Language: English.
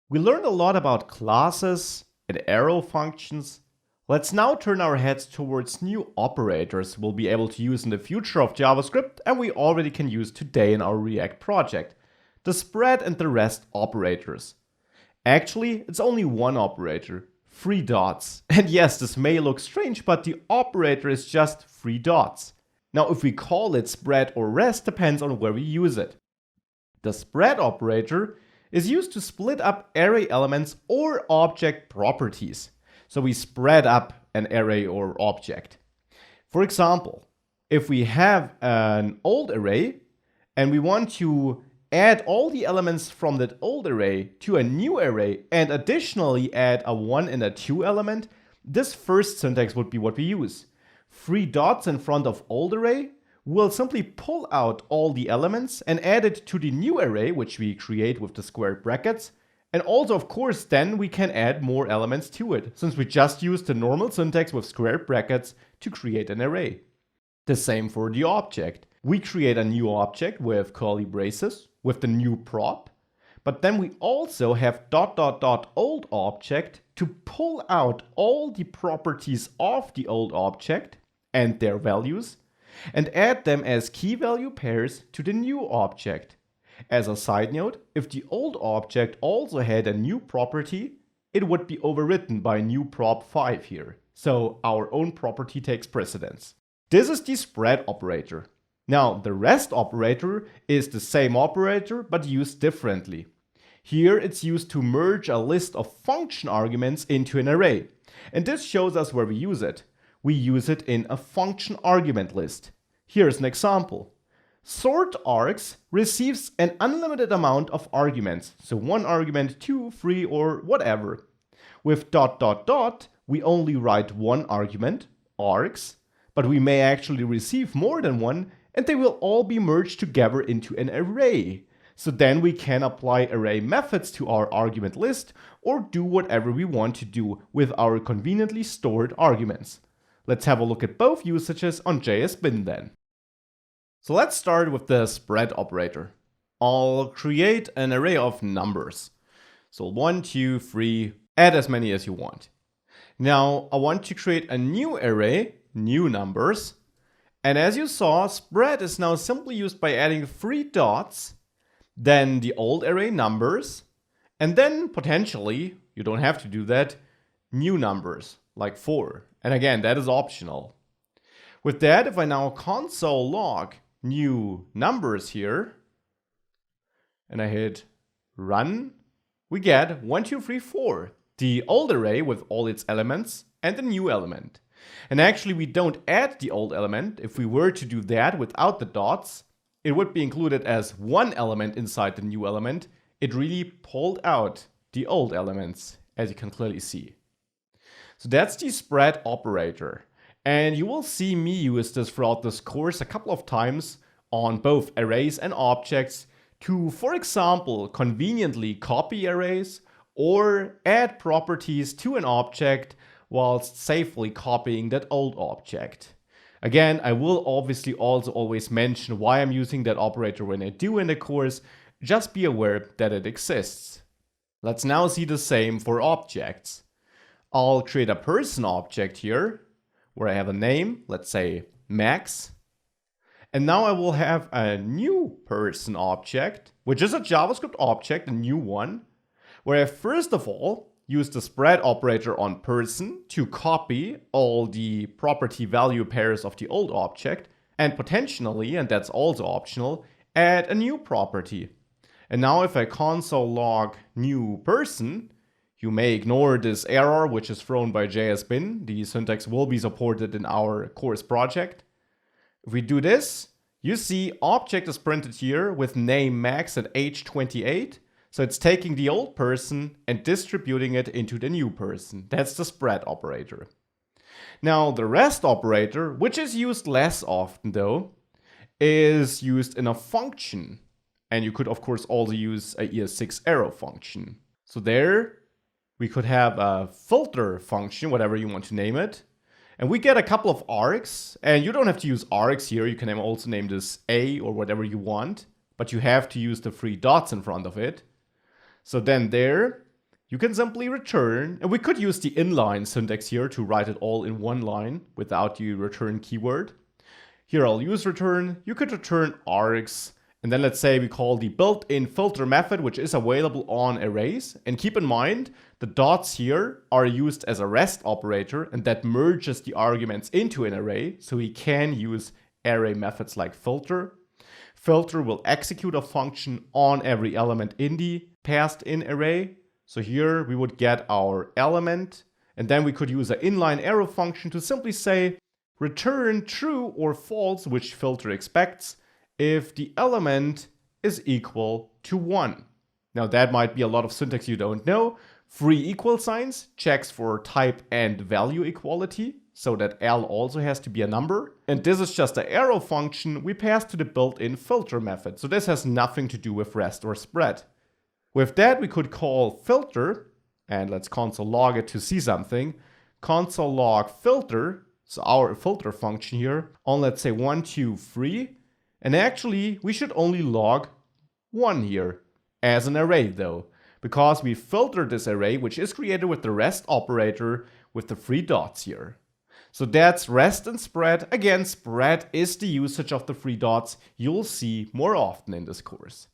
We learned a lot about classes and arrow functions. Let's now turn our heads towards new operators we'll be able to use in the future of JavaScript and we already can use today in our React project, the spread and the rest operators. Actually, it's only one operator, 3 dots. And yes, this may look strange, but the operator is just 3 dots. Now, if we call it spread or rest depends on where we use it. The spread operator is used to split up array elements or object properties. So we spread up an array or object. For example, if we have an old array and we want to add all the elements from that old array to a new array and additionally add a 1 and a 2 element, this first syntax would be what we use. 3 dots in front of old array will simply pull out all the elements and add it to the new array, which we create with the squared brackets. And also, of course, then we can add more elements to it, since we just used the normal syntax with squared brackets to create an array. The same for the object. We create a new object with curly braces, with the new prop, but then we also have ... old object to pull out all the properties of the old object and their values, and add them as key value pairs to the new object. As a side note, if the old object also had a new property, it would be overwritten by new prop 5 here. So our own property takes precedence. This is the spread operator. Now, the rest operator is the same operator but used differently. Here it's used to merge a list of function arguments into an array. And this shows us where we use it. We use it in a function argument list. Here's an example. Sort args receives an unlimited amount of arguments. So 1 argument, 2, 3, or whatever. With ... we only write 1 argument, args, but we may actually receive more than 1, and they will all be merged together into an array. So then we can apply array methods to our argument list or do whatever we want to do with our conveniently stored arguments. Let's have a look at both usages on JSBin then. So let's start with the spread operator. I'll create an array of numbers. So 1, 2, 3, add as many as you want. Now I want to create a new array, new numbers. And as you saw, spread is now simply used by adding 3 dots, then the old array numbers, and then potentially, you don't have to do that, new numbers, like 4. And again, that is optional. With that, if I now console log new numbers here, and I hit run, we get 1, 2, 3, 4, the old array with all its elements and the new element. And actually we don't add the old element. If we were to do that without the dots, it would be included as 1 element inside the new element. It really pulled out the old elements, as you can clearly see. So that's the spread operator. And you will see me use this throughout this course a couple of times on both arrays and objects to, for example, conveniently copy arrays or add properties to an object whilst safely copying that old object. Again, I will obviously also always mention why I'm using that operator when I do in the course. Just be aware that it exists. Let's now see the same for objects. I'll create a person object here where I have a name, let's say Max. And now I will have a new person object, which is a JavaScript object, a new one, where I first of all use the spread operator on person to copy all the property value pairs of the old object, and potentially, and that's also optional, add a new property. And now if I console log new person, you may ignore this error which is thrown by JSBin. The syntax will be supported in our course project. If we do this, you see object is printed here with name Max and age 28. So it's taking the old person and distributing it into the new person. That's the spread operator. Now the rest operator, which is used less often though, is used in a function. And you could of course also use a ES6 arrow function. So there we could have a filter function, whatever you want to name it. And we get a couple of args, and you don't have to use args here. You can also name this A or whatever you want, but you have to use the 3 dots in front of it. So then there you can simply return, and we could use the inline syntax here to write it all in one line without the return keyword. Here I'll use return. You could return args, and then let's say we call the built-in filter method, which is available on arrays. And keep in mind, the dots here are used as a REST operator, and that merges the arguments into an array, so we can use array methods like filter. Filter will execute a function on every element in the passed in array. So here we would get our element, and then we could use an inline arrow function to simply say return true or false, which filter expects, if the element is equal to 1. Now that might be a lot of syntax you don't know. Free equal signs checks for type and value equality, so that L also has to be a number. And this is just an arrow function we pass to the built-in filter method. So this has nothing to do with rest or spread. With that, we could call filter, and let's console log it to see something. Console log filter, so our filter function here, on let's say 1, 2, 3. And actually, we should only log 1 here, as an array though, because we filtered this array, which is created with the rest operator with the 3 dots here. So that's rest and spread. Again, spread is the usage of the 3 dots you'll see more often in this course.